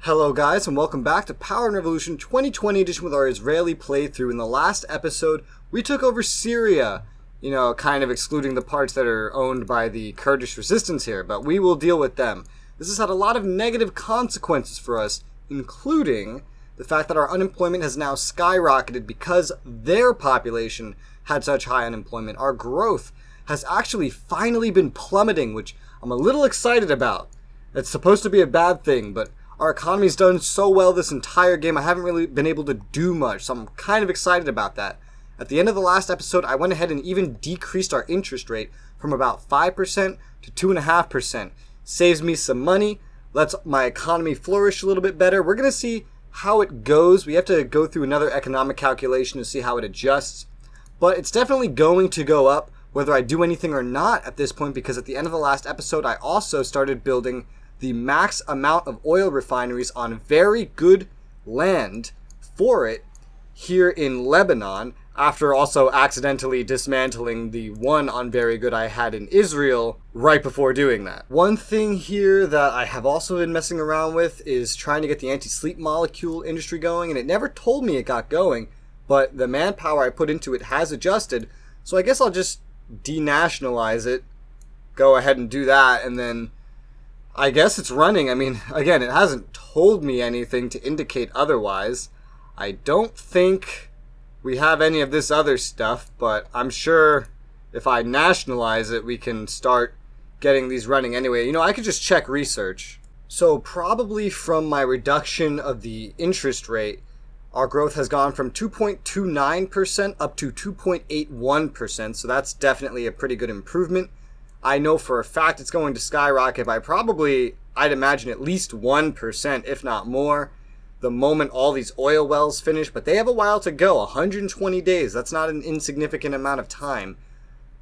Hello guys, and welcome back to Power and Revolution 2020 edition with our Israeli playthrough. In the last episode, we took over Syria, kind of excluding the parts that are owned by the Kurdish resistance here, but we will deal with them. This has had a lot of negative consequences for us, including the fact that our unemployment has now skyrocketed because their population had such high unemployment. Our growth has actually finally been plummeting, which I'm a little excited about. It's supposed to be a bad thing, but our economy's done so well this entire game, I haven't really been able to do much, so I'm kind of excited about that. At the end of the last episode, I went ahead and even decreased our interest rate from about 5% to 2.5%. Saves me some money, lets my economy flourish a little bit better. We're going to see how it goes. We have to go through another economic calculation to see how it adjusts. But it's definitely going to go up, whether I do anything or not at this point, because at the end of the last episode, I also started building the max amount of oil refineries on very good land for it here in Lebanon, after also accidentally dismantling the one on very good I had in Israel right before doing that. One thing here that I have also been messing around with is trying to get the anti-sleep molecule industry going, and it never told me it got going, but the manpower I put into it has adjusted, so I guess I'll just denationalize it, go ahead and do that, and then I guess it's running. I mean, again, it hasn't told me anything to indicate otherwise. I don't think we have any of this other stuff, but I'm sure if I nationalize it, we can start getting these running anyway. I could just check research. So probably from my reduction of the interest rate, our growth has gone from 2.29% up to 2.81%, so that's definitely a pretty good improvement. I know for a fact it's going to skyrocket by I'd imagine at least 1%, if not more, the moment all these oil wells finish. But they have a while to go, 120 days. That's not an insignificant amount of time.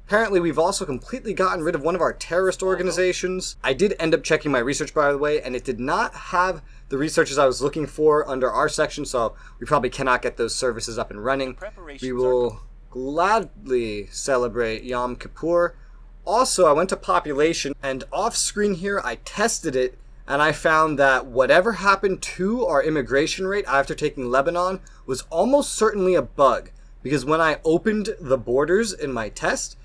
Apparently, we've also completely gotten rid of one of our terrorist organizations. I did end up checking my research, by the way, and it did not have the researches I was looking for under our section, so we probably cannot get those services up and running. We will gladly celebrate Yom Kippur. Also, I went to population, and off screen here, I tested it, and I found that whatever happened to our immigration rate after taking Lebanon was almost certainly a bug, because when I opened the borders in my test,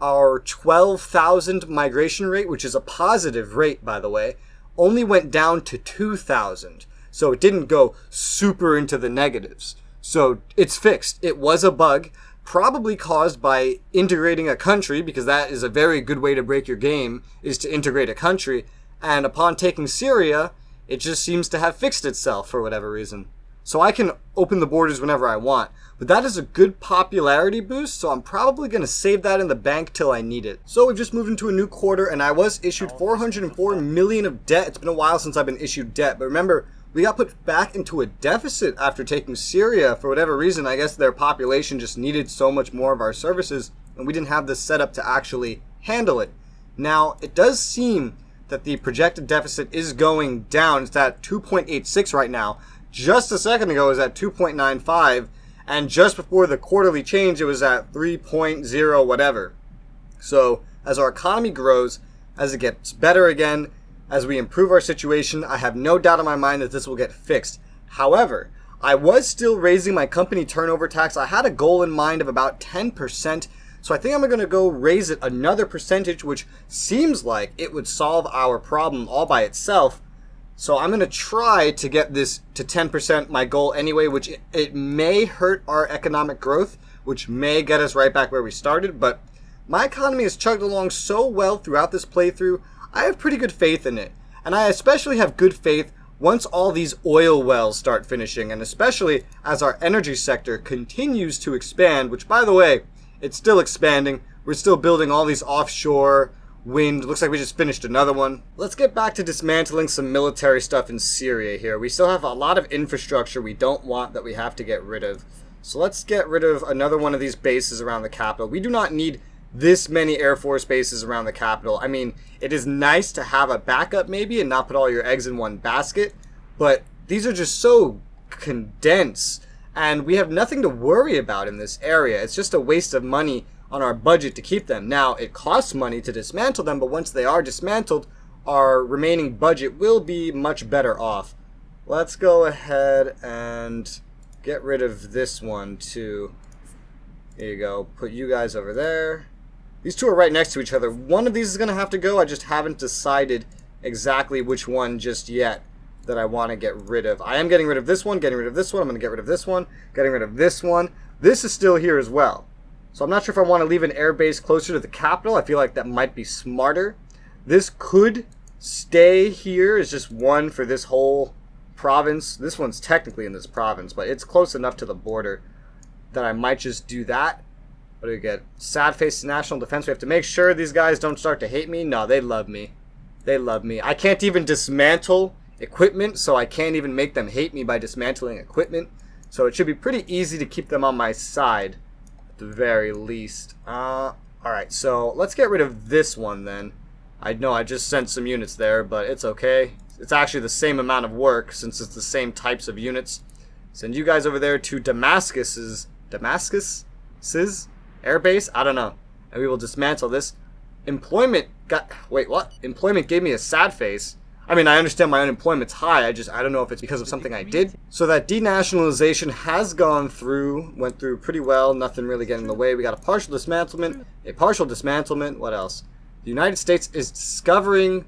our 12,000 migration rate, which is a positive rate, by the way, only went down to 2,000. So it didn't go super into the negatives. So it's fixed. It was a bug, probably caused by integrating a country, because that is a very good way to break your game, is to integrate a country. And upon taking Syria, it just seems to have fixed itself for whatever reason. So I can open the borders whenever I want. But that is a good popularity boost, so I'm probably going to save that in the bank till I need it. So we've just moved into a new quarter, and I was issued 404 million of debt. It's been a while since I've been issued debt, but remember, we got put back into a deficit after taking Syria for whatever reason. I guess their population just needed so much more of our services, and we didn't have the setup to actually handle it. Now, it does seem that the projected deficit is going down. It's at 2.86 right now. Just a second ago, it was at 2.95, and just before the quarterly change, it was at 3.0 whatever. So, as our economy grows, as it gets better again, as we improve our situation, I have no doubt in my mind that this will get fixed. However, I was still raising my company turnover tax. I had a goal in mind of about 10%, so I think I'm going to go raise it another percentage, which seems like it would solve our problem all by itself. So I'm going to try to get this to 10%, my goal anyway, which it may hurt our economic growth, which may get us right back where we started, but my economy has chugged along so well throughout this playthrough, I have pretty good faith in it. And I especially have good faith once all these oil wells start finishing, and especially as our energy sector continues to expand, which, by the way, it's still expanding. We're still building all these offshore wind. Looks like we just finished another one. Let's get back to dismantling some military stuff in Syria here. We still have a lot of infrastructure we don't want that we have to get rid of. So let's get rid of another one of these bases around the capital. We do not need this many Air Force bases around the capital. I mean, it is nice to have a backup maybe and not put all your eggs in one basket, but these are just so condensed, and we have nothing to worry about in this area. It's just a waste of money on our budget to keep them. Now, it costs money to dismantle them, but once they are dismantled, our remaining budget will be much better off. Let's go ahead and get rid of this one too. Here you go. Put you guys over there. These two are right next to each other. One of these is going to have to go. I just haven't decided exactly which one just yet that I want to get rid of. I am getting rid of this one, getting rid of this one. I'm going to get rid of this one, getting rid of this one. This is still here as well. So I'm not sure if I want to leave an air base closer to the capital. I feel like that might be smarter. This could stay here as just one for this whole province. This one's technically in this province, but it's close enough to the border that I might just do that. What do we get? Sad face to national defense. We have to make sure these guys don't start to hate me. No, they love me. They love me. I can't even dismantle equipment, so I can't even make them hate me by dismantling equipment. So it should be pretty easy to keep them on my side, at the very least. Alright, so let's get rid of this one then. I know I just sent some units there, but it's okay. It's actually the same amount of work since it's the same types of units. Send you guys over there to Damascus's airbase? I don't know. And we will dismantle this. Employment got... Wait, what? Employment gave me a sad face. I mean, I understand my unemployment's high. I don't know if it's because of something I did. So that denationalization has gone through. Went through pretty well. Nothing really getting in the way. We got a partial dismantlement. What else? The United States is discovering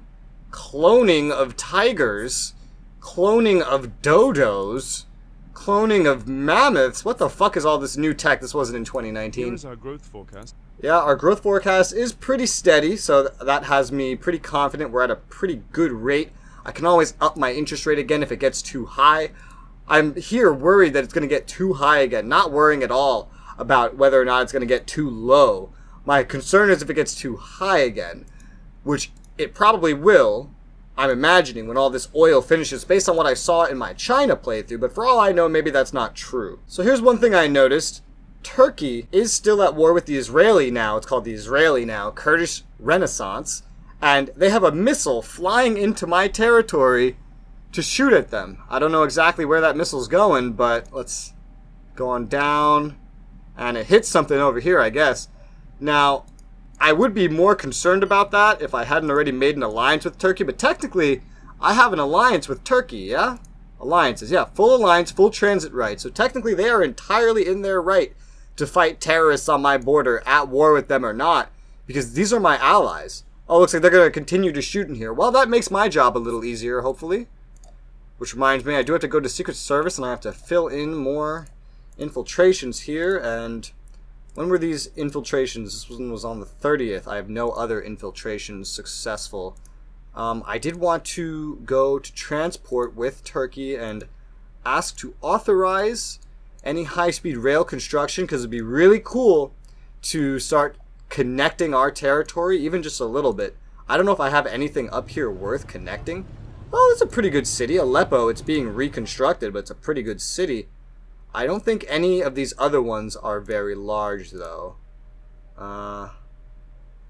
cloning of tigers. Cloning of dodos. Cloning of mammoths. What the fuck is all this new tech? This wasn't in 2019. Here's our growth forecast. Yeah, our growth forecast is pretty steady, so that has me pretty confident we're at a pretty good rate. I can always up my interest rate again if it gets too high. I'm here worried that it's going to get too high again, not worrying at all about whether or not it's going to get too low. My concern is if it gets too high again, which it probably will. I'm imagining when all this oil finishes based on what I saw in my China playthrough, but for all I know, maybe that's not true. So here's one thing I noticed. Turkey is still at war with the Israeli now. It's called the Israeli now, Kurdish Renaissance, and they have a missile flying into my territory to shoot at them. I don't know exactly where that missile's going, but let's go on down, and it hits something over here, I guess. Now, I would be more concerned about that if I hadn't already made an alliance with Turkey, but technically, I have an alliance with Turkey, yeah? Alliances, yeah, full alliance, full transit right. So technically, they are entirely in their right to fight terrorists on my border, at war with them or not, because these are my allies. Oh, looks like they're going to continue to shoot in here. Well, that makes my job a little easier, hopefully. Which reminds me, I do have to go to Secret Service, and I have to fill in more infiltrations here, and... when were these infiltrations? This one was on the 30th. I have no other infiltrations successful. I did want to go to transport with Turkey and ask to authorize any high-speed rail construction, because it'd be really cool to start connecting our territory, even just a little bit. I don't know if I have anything up here worth connecting. Well, it's a pretty good city. Aleppo, it's being reconstructed, but it's a pretty good city. I don't think any of these other ones are very large, though. No,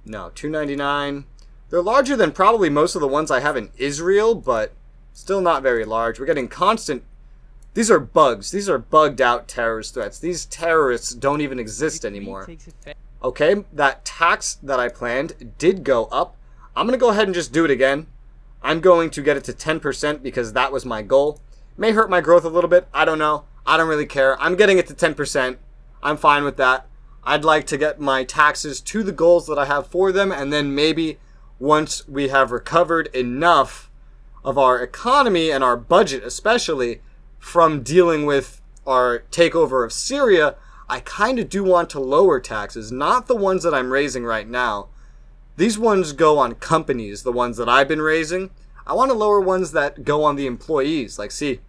299. They're larger than probably most of the ones I have in Israel, but still not very large. We're getting constant... These are bugs. These are bugged out terrorist threats. These terrorists don't even exist anymore. Okay, that tax that I planned did go up. I'm going to go ahead and just do it again. I'm going to get it to 10% because that was my goal. May hurt my growth a little bit. I don't know. I don't really care. I'm getting it to 10%. I'm fine with that. I'd like to get my taxes to the goals that I have for them, and then maybe once we have recovered enough of our economy and our budget especially from dealing with our takeover of Syria, I kind of do want to lower taxes, not the ones that I'm raising right now. These ones go on companies, the ones that I've been raising. I want to lower ones that go on the employees. Like, see,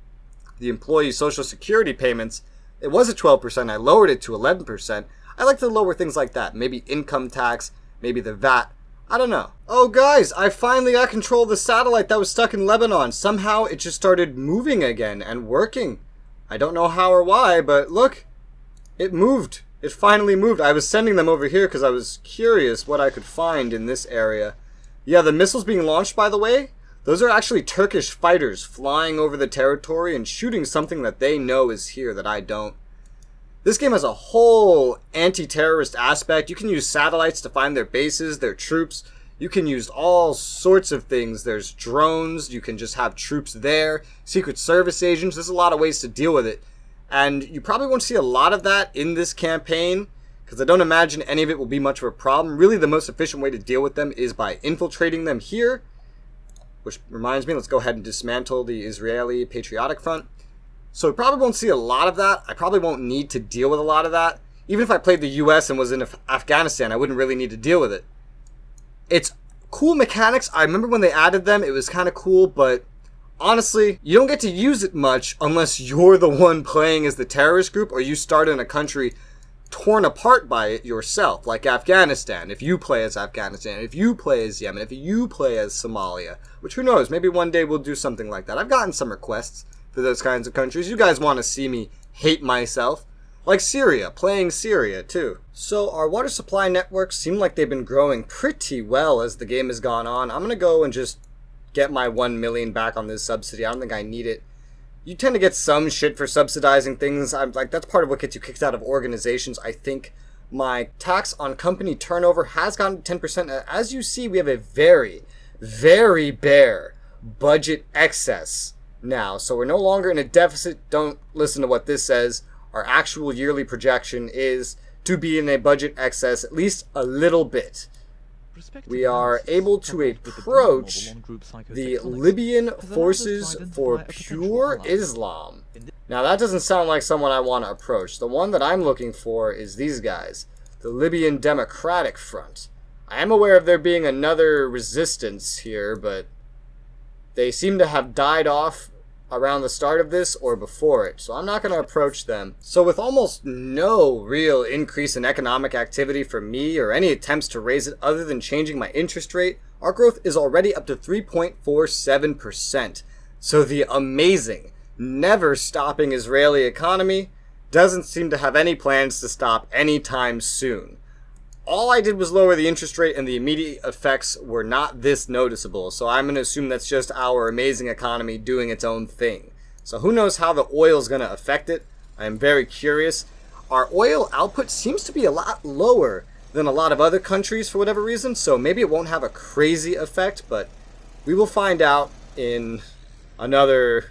the employee social security payments, it was at 12%, I lowered it to 11%. I like to lower things like that. Maybe income tax, maybe the VAT. I don't know. Oh guys, I finally got control of the satellite that was stuck in Lebanon. Somehow it just started moving again and working. I don't know how or why, but look, it moved. It finally moved. I was sending them over here because I was curious what I could find in this area. Yeah, the missiles being launched, by the way, those are actually Turkish fighters flying over the territory and shooting something that they know is here that I don't. This game has a whole anti-terrorist aspect. You can use satellites to find their bases, their troops. You can use all sorts of things. There's drones. You can just have troops there. Secret Service agents. There's a lot of ways to deal with it. And you probably won't see a lot of that in this campaign, because I don't imagine any of it will be much of a problem. Really, the most efficient way to deal with them is by infiltrating them here. Which reminds me, let's go ahead and dismantle the Israeli Patriotic Front. So we probably won't see a lot of that. I probably won't need to deal with a lot of that. Even if I played the US and was in Afghanistan, I wouldn't really need to deal with it. It's cool mechanics. I remember when they added them, it was kind of cool, but honestly, you don't get to use it much unless you're the one playing as the terrorist group or you start in a country torn apart by it yourself, like Afghanistan. If you play as Afghanistan, if you play as Yemen, if you play as Somalia, which who knows, maybe one day we'll do something like that. I've gotten some requests for those kinds of countries. You guys want to see me hate myself. Like Syria, playing Syria too. So our water supply networks seem like they've been growing pretty well as the game has gone on. I'm going to go and just get my 1 million back on this subsidy. I don't think I need it. You tend to get some shit for subsidizing things. I'm like, that's part of what gets you kicked out of organizations. I think my tax on company turnover has gotten to 10%. As you see, we have a very, very bare budget excess now. So we're no longer in a deficit. Don't listen to what this says. Our actual yearly projection is to be in a budget excess at least a little bit. We are able to approach the Libyan Forces for Pure Islam. Now that doesn't sound like someone I want to approach. The one that I'm looking for is these guys, the Libyan Democratic Front. I am aware of there being another resistance here, but they seem to have died off around the start of this or before it, so I'm not going to approach them. So with almost no real increase in economic activity for me or any attempts to raise it other than changing my interest rate, our growth is already up to 3.47%. So the amazing, never stopping Israeli economy doesn't seem to have any plans to stop anytime soon. All I did was lower the interest rate and the immediate effects were not this noticeable. So I'm going to assume that's just our amazing economy doing its own thing. So who knows how the oil is going to affect it? I am very curious. Our oil output seems to be a lot lower than a lot of other countries for whatever reason. So maybe it won't have a crazy effect, but we will find out in another,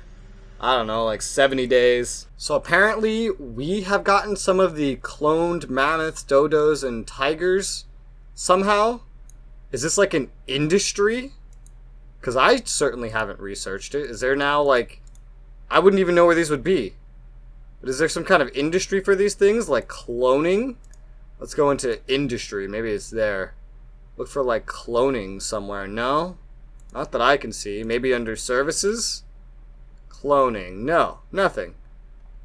I don't know, like 70 days. So apparently we have gotten some of the cloned mammoths, dodos, and tigers somehow. Is this like an industry? Because I certainly haven't researched it. Is there now like, I wouldn't even know where these would be. But is there some kind of industry for these things, like cloning? Let's go into industry. Maybe it's there. Look for like cloning somewhere. No? Not that I can see. Maybe under services? Cloning. No, nothing.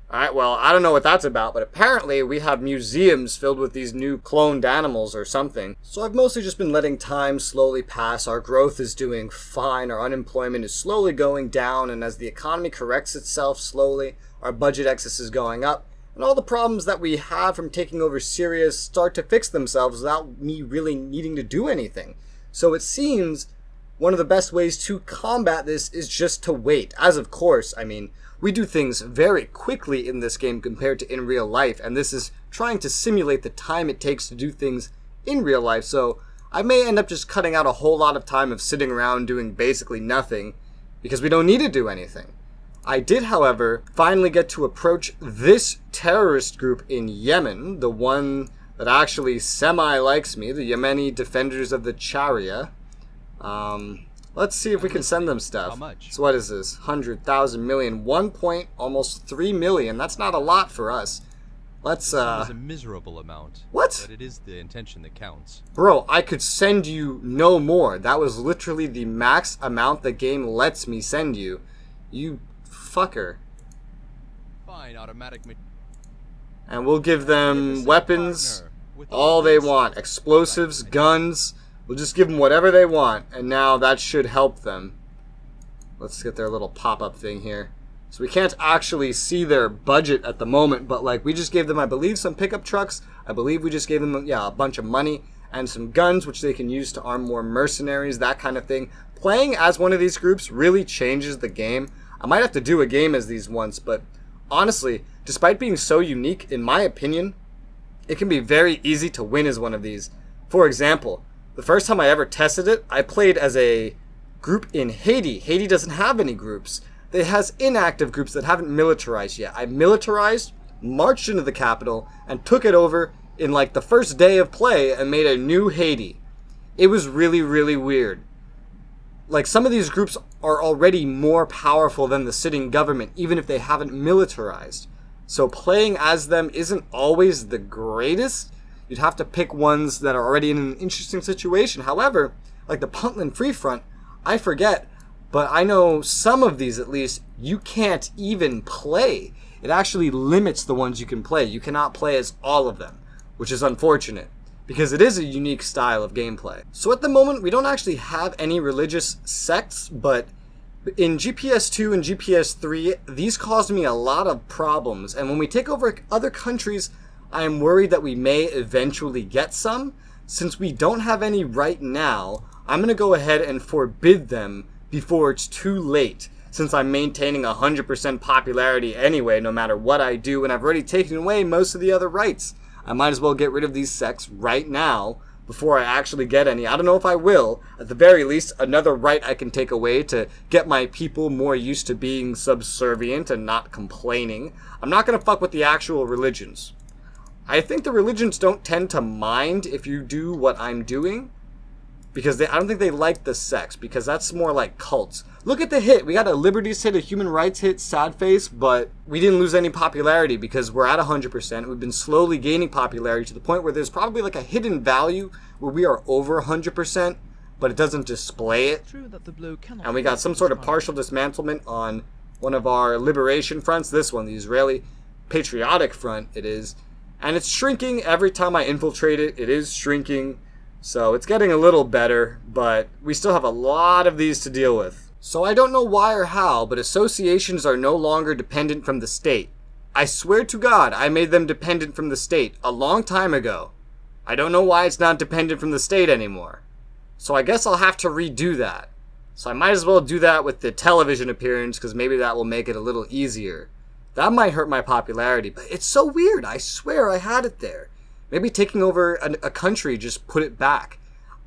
Alright, well, I don't know what that's about, but apparently we have museums filled with these new cloned animals or something. So I've mostly just been letting time slowly pass. Our growth is doing fine. Our unemployment is slowly going down, and as the economy corrects itself slowly, our budget excess is going up, and all the problems that we have from taking over Syria start to fix themselves without me really needing to do anything. So it seems one of the best ways to combat this is just to wait. As of course, I mean, we do things very quickly in this game compared to in real life, and this is trying to simulate the time it takes to do things in real life, so I may end up just cutting out a whole lot of time of sitting around doing basically nothing, because we don't need to do anything. I did, however, finally get to approach this terrorist group in Yemen, the one that actually semi-likes me, the Yemeni Defenders of the Sharia. Let's see if we can send them stuff. How much? So what is this? 100,000 million. 1 point, almost 3 million. That's not a lot for us. Let's, It is a miserable amount. What? But it is the intention that counts. Bro, I could send you no more. That was literally the max amount the game lets me send you. You fucker. Fine, automatic. And we'll give them weapons, all they want. Explosives, guns. We'll just give them whatever they want, and now that should help them. Let's get their little pop-up thing here. So we can't actually see their budget at the moment, but like we just gave them, I believe, some pickup trucks. I believe we just gave them, yeah, a bunch of money and some guns, which they can use to arm more mercenaries, that kind of thing. Playing as one of these groups really changes the game. I might have to do a game as these once, but honestly, despite being so unique, in my opinion, it can be very easy to win as one of these. For example, The first time I ever tested it, I played as a group in Haiti. Haiti doesn't have any groups. It has inactive groups that haven't militarized yet. I militarized, marched into the capital, and took it over in like the first day of play and made a new Haiti. It was really, really weird. Like, some of these groups are already more powerful than the sitting government, even if they haven't militarized. So playing as them isn't always the greatest. You'd have to pick ones that are already in an interesting situation. However, like the Puntland Free Front, I forget, but I know some of these at least, you can't even play. It actually limits the ones you can play. You cannot play as all of them, which is unfortunate, because it is a unique style of gameplay. So at the moment, we don't actually have any religious sects, but in GPS 2 and GPS 3, these caused me a lot of problems. And when we take over other countries, I am worried that we may eventually get some. Since we don't have any right now, I'm going to go ahead and forbid them before it's too late, since I'm maintaining 100% popularity anyway, no matter what I do, and I've already taken away most of the other rights. I might as well get rid of these sects right now before I actually get any. I don't know if I will. At the very least, another right I can take away to get my people more used to being subservient and not complaining. I'm not going to fuck with the actual religions. I think the religions don't tend to mind if you do what I'm doing, because I don't think they like the sects, because that's more like cults. Look at the hit. We got a liberties hit, a human rights hit, sad face, but we didn't lose any popularity because we're at 100%. We've been slowly gaining popularity to the point where there's probably like a hidden value where we are over 100%, but it doesn't display it. And we got some sort of partial dismantlement on one of our liberation fronts. This one, the Israeli Patriotic Front, it is. And it's shrinking every time I infiltrate it. It is shrinking. So it's getting a little better, but we still have a lot of these to deal with. So I don't know why or how, but associations are no longer dependent from the state. I swear to God, I made them dependent from the state a long time ago. I don't know why it's not dependent from the state anymore. So I guess I'll have to redo that. So I might as well do that with the television appearance, because maybe that will make it a little easier. That might hurt my popularity, but it's so weird. I swear I had it there. Maybe taking over a country just put it back.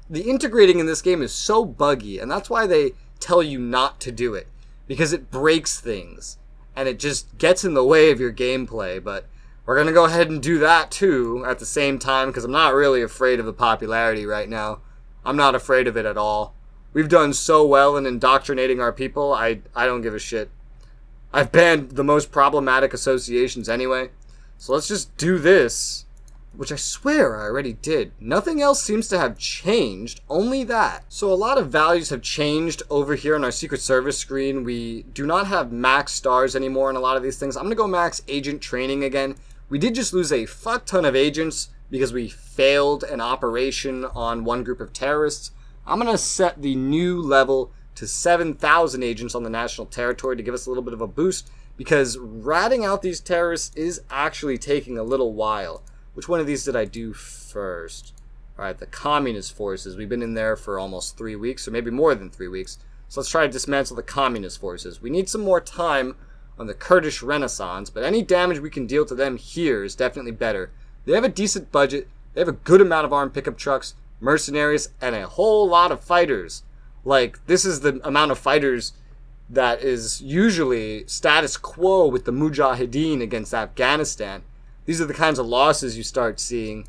The integrating in this game is so buggy, and that's why they tell you not to do it. Because it breaks things, and it just gets in the way of your gameplay. But we're going to go ahead and do that too at the same time, because I'm not really afraid of the popularity right now. I'm not afraid of it at all. We've done so well in indoctrinating our people, I don't give a shit. I've banned the most problematic associations anyway. So let's just do this, which I swear I already did. Nothing else seems to have changed, only that. So a lot of values have changed over here on our Secret Service screen. We do not have max stars anymore in a lot of these things. I'm going to go max agent training again. We did just lose a fuck ton of agents because we failed an operation on one group of terrorists. I'm going to set the new level to 7,000 agents on the national territory to give us a little bit of a boost, because ratting out these terrorists is actually taking a little while. Which one of these did I do first? Alright, the communist forces. We've been in there for almost 3 weeks, or maybe more than 3 weeks. So let's try to dismantle the communist forces. We need some more time on the Kurdish Renaissance, but any damage we can deal to them here is definitely better. They have a decent budget, they have a good amount of armed pickup trucks, mercenaries, and a whole lot of fighters. Like, this is the amount of fighters that is usually status quo with the Mujahideen against Afghanistan. These are the kinds of losses you start seeing.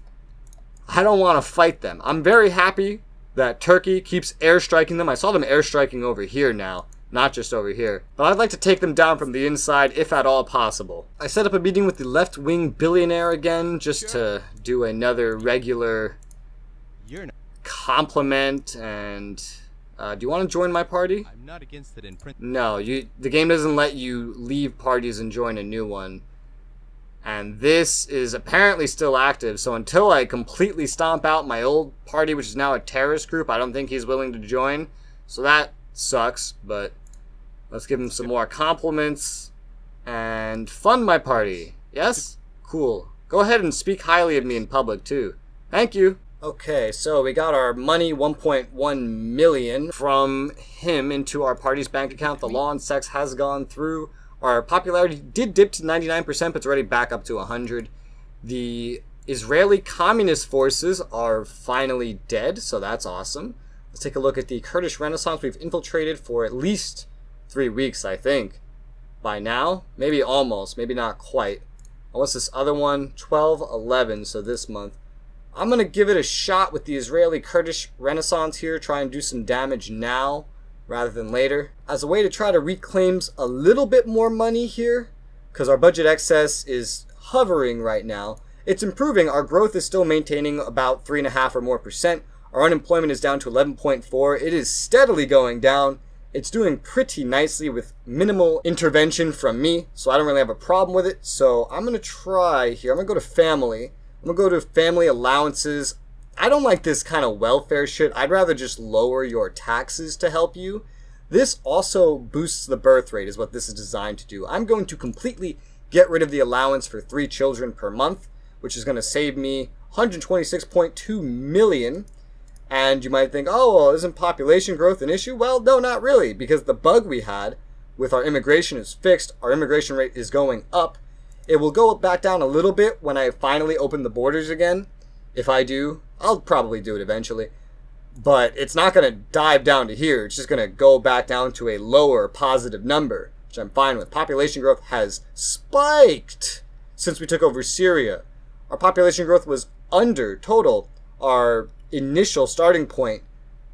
I don't want to fight them. I'm very happy that Turkey keeps airstriking them. I saw them airstriking over here now, not just over here. But I'd like to take them down from the inside, if at all possible. I set up a meeting with the left-wing billionaire again, just to do another regular compliment. And do you want to join my party? I'm not against it in principle. No, the game doesn't let you leave parties and join a new one. And this is apparently still active, so until I completely stomp out my old party, which is now a terrorist group, I don't think he's willing to join. So that sucks, but let's give him some more compliments and fund my party. Yes? Cool. Go ahead and speak highly of me in public, too. Thank you. Okay, so we got our money, 1.1 million, from him into our party's bank account. The law and sex has gone through. Our popularity did dip to 99%, but it's already back up to 100. The Israeli communist forces are finally dead, so that's awesome. Let's take a look at the Kurdish Renaissance. We've infiltrated for at least 3 weeks, I think. By now, maybe almost, maybe not quite. And what's this other one? 12-11, so this month. I'm going to give it a shot with the Israeli Kurdish Renaissance here, try and do some damage now rather than later, as a way to try to reclaim a little bit more money here, because our budget excess is hovering right now. It's improving. Our growth is still maintaining about 3.5% or more. Our unemployment is down to 11.4. It is steadily going down. It's doing pretty nicely with minimal intervention from me, so I don't really have a problem with it. So I'm going to try here. I'm going to go to family. I'm going to go to family allowances. I don't like this kind of welfare shit. I'd rather just lower your taxes to help you. This also boosts the birth rate is what this is designed to do. I'm going to completely get rid of the allowance for 3 children per month, which is going to save me 126.2 million. And you might think, oh, well, isn't population growth an issue? Well, no, not really, because the bug we had with our immigration is fixed. Our immigration rate is going up. It will go back down a little bit when I finally open the borders again. If I do, I'll probably do it eventually. But it's not going to dive down to here. It's just going to go back down to a lower positive number, which I'm fine with. Population growth has spiked since we took over Syria. Our population growth was under total our initial starting point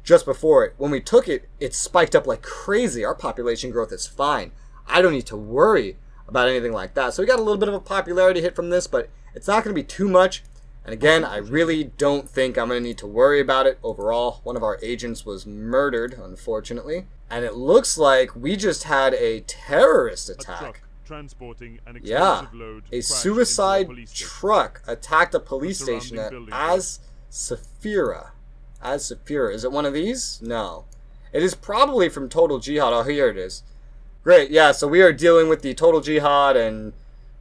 just before it. When we took it, it spiked up like crazy. Our population growth is fine. I don't need to worry about anything like that. So we got a little bit of a popularity hit from this, but it's not going to be too much. And again, I really don't think I'm going to need to worry about it overall. One of our agents was murdered, unfortunately. And it looks like we just had a terrorist attack. Transporting an explosive load a suicide truck attacked a police station at Safira. Is it one of these? No. It is probably from Total Jihad. Oh, here it is. Great, yeah, so we are dealing with the Total Jihad and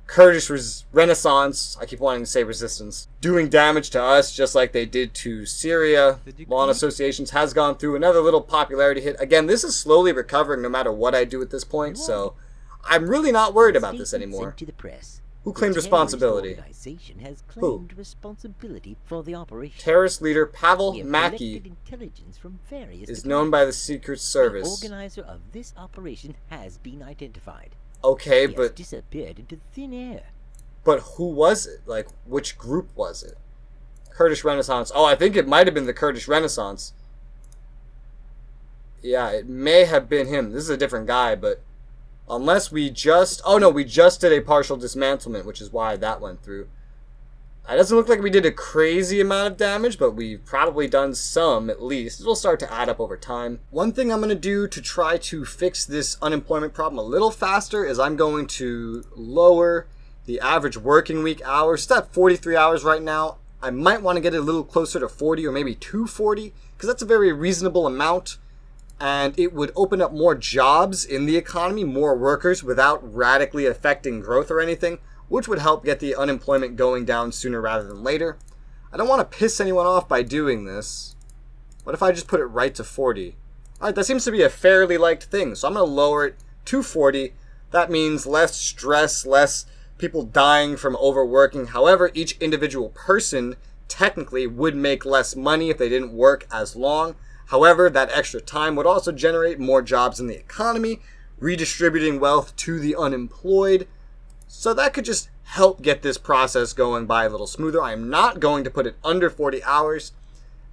Kurdish Renaissance, I keep wanting to say resistance, doing damage to us just like they did to Syria. Law Associations has gone through another little popularity hit. Again, this is slowly recovering no matter what I do at this point, so I'm really not worried about this anymore. Who claimed responsibility? Has claimed responsibility for the operation. Terrorist leader Pavel Maki is known by the Secret Service. The organizer of this operation has been identified. Okay, he but has disappeared into thin air. But who was it? Like, which group was it? Kurdish Renaissance. Oh, I think it might have been the Kurdish Renaissance. Yeah, it may have been him. This is a different guy, but unless we just... Oh, no, we just did a partial dismantlement, which is why that went through. It doesn't look like we did a crazy amount of damage, but we've probably done some, at least. It will start to add up over time. One thing I'm going to do to try to fix this unemployment problem a little faster is I'm going to lower the average working week hours. It's at 43 hours right now. I might want to get it a little closer to 40 or maybe 240, because that's a very reasonable amount. And it would open up more jobs in the economy, more workers, without radically affecting growth or anything, which would help get the unemployment going down sooner rather than later. I don't want to piss anyone off by doing this. What if I just put it right to 40? Alright, that seems to be a fairly liked thing, so I'm going to lower it to 40. That means less stress, less people dying from overworking. However, each individual person technically would make less money if they didn't work as long. However, that extra time would also generate more jobs in the economy, redistributing wealth to the unemployed. So that could just help get this process going by a little smoother. I'm not going to put it under 40 hours.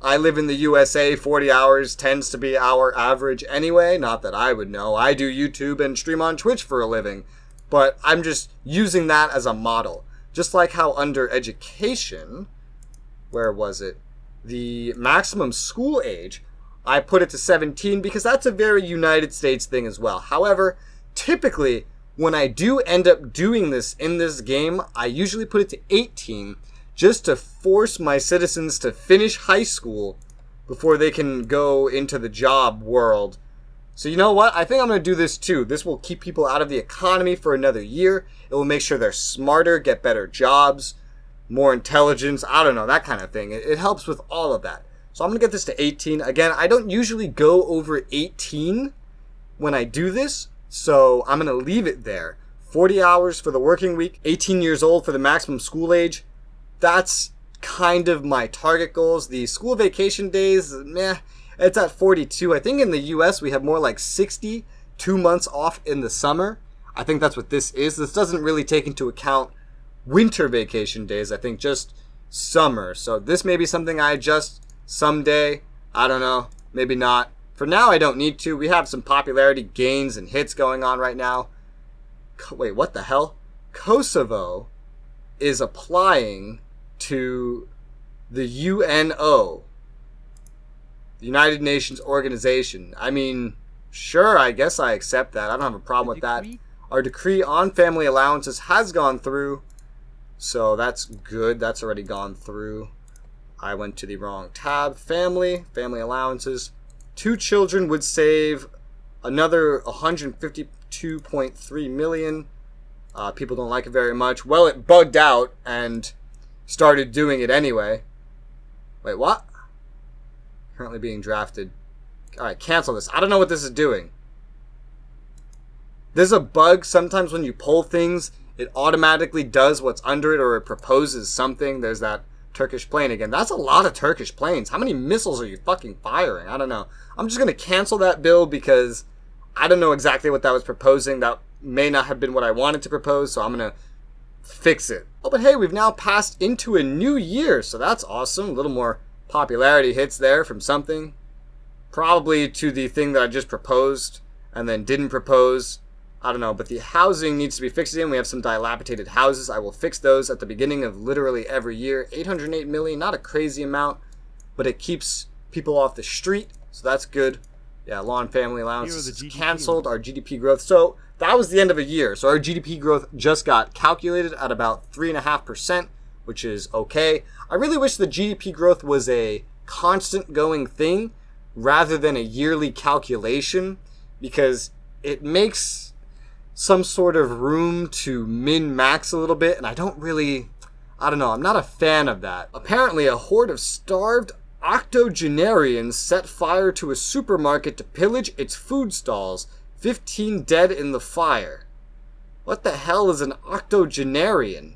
I live in the USA. 40 hours tends to be our average anyway. Not that I would know. I do YouTube and stream on Twitch for a living. But I'm just using that as a model. Just like how under education, where was it? The maximum school age, I put it to 17 because that's a very United States thing as well. However, typically, when I do end up doing this in this game, I usually put it to 18 just to force my citizens to finish high school before they can go into the job world. So you know what? I think I'm going to do this too. This will keep people out of the economy for another year. It will make sure they're smarter, get better jobs, more intelligence, I don't know, that kind of thing. It helps with all of that. So I'm going to get this to 18. Again, I don't usually go over 18 when I do this. So I'm going to leave it there. 40 hours for the working week, 18 years old for the maximum school age. that's kind of my target goals. The school vacation days, meh, it's at 42. I think in the US we have more like 60, 2 months off in the summer. I think that's what this is. This doesn't really take into account winter vacation days. I think just summer. So this may be something I adjust someday. I don't know. Maybe not. For now, I don't need to. We have some popularity gains and hits going on right now. Wait, what the hell? Kosovo is applying to the UNO, the United Nations Organization. I mean, sure, I guess I accept that. I don't have a problem with that. Our decree on family allowances has gone through, so that's good. That's already gone through. I went to the wrong tab. Family allowances. 2 children would save another 152.3 million. People don't like it very much. Well, it bugged out and started doing it anyway. Wait, what? Currently being drafted. Alright, cancel this. I don't know what this is doing. There's a bug sometimes when you pull things, it automatically does what's under it, or it proposes something. There's that Turkish plane again. That's a lot of Turkish planes. How many missiles are you fucking firing? I don't know. I'm just going to cancel that bill because I don't know exactly what that was proposing. That may not have been what I wanted to propose, so I'm going to fix it. Oh, but hey, we've now passed into a new year, so that's awesome. A little more popularity hits there from something. Probably to the thing that I just proposed and then didn't propose. I don't know, but the housing needs to be fixed in. We have some dilapidated houses. I will fix those at the beginning of literally every year. 808 million, not a crazy amount, but it keeps people off the street, so that's good. Yeah, law and family allowances is canceled. Our GDP growth. So that was the end of a year. So our GDP growth just got calculated at about 3.5%, which is okay. I really wish the GDP growth was a constant going thing rather than a yearly calculation, because it makes some sort of room to min-max a little bit, and I don't know, I'm not a fan of that. Apparently, a horde of starved octogenarians set fire to a supermarket to pillage its food stalls. 15 dead in the fire. What the hell is an octogenarian?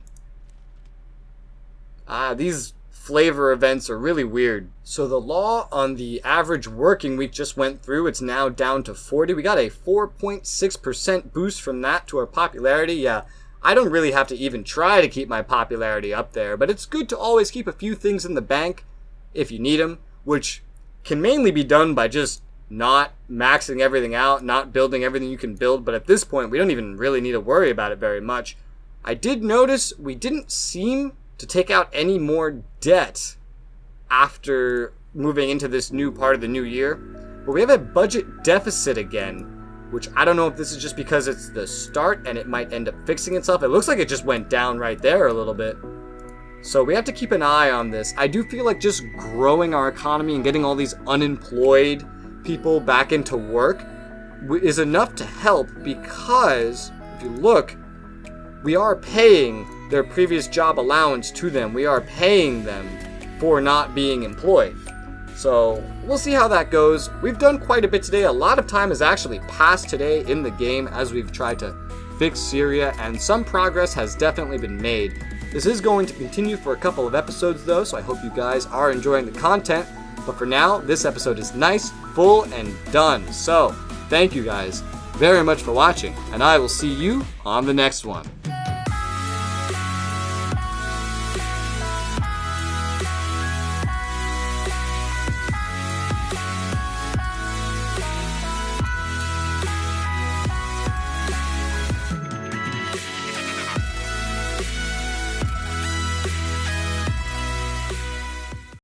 These flavor events are really weird. So the law on the average working week just went through. It's now down to 40. We got a 4.6% boost from that to our popularity. Yeah, I don't really have to even try to keep my popularity up there, but it's good to always keep a few things in the bank if you need them, which can mainly be done by just not maxing everything out, not building everything you can build. But at this point, we don't even really need to worry about it very much. I did notice we didn't seem to take out any more debt after moving into this new part of the new year. But we have a budget deficit again, which I don't know if this is just because it's the start and it might end up fixing itself. It looks like it just went down right there a little bit. So we have to keep an eye on this. I do feel like just growing our economy and getting all these unemployed people back into work is enough to help, because if you look, we are paying their previous job allowance to them. We are paying them for not being employed. So we'll see how that goes. We've done quite a bit today. A lot of time has actually passed today in the game as we've tried to fix Syria, and some progress has definitely been made. This is going to continue for a couple of episodes though, so I hope you guys are enjoying the content. But for now, this episode is nice, full, and done. So thank you guys very much for watching, and I will see you on the next one.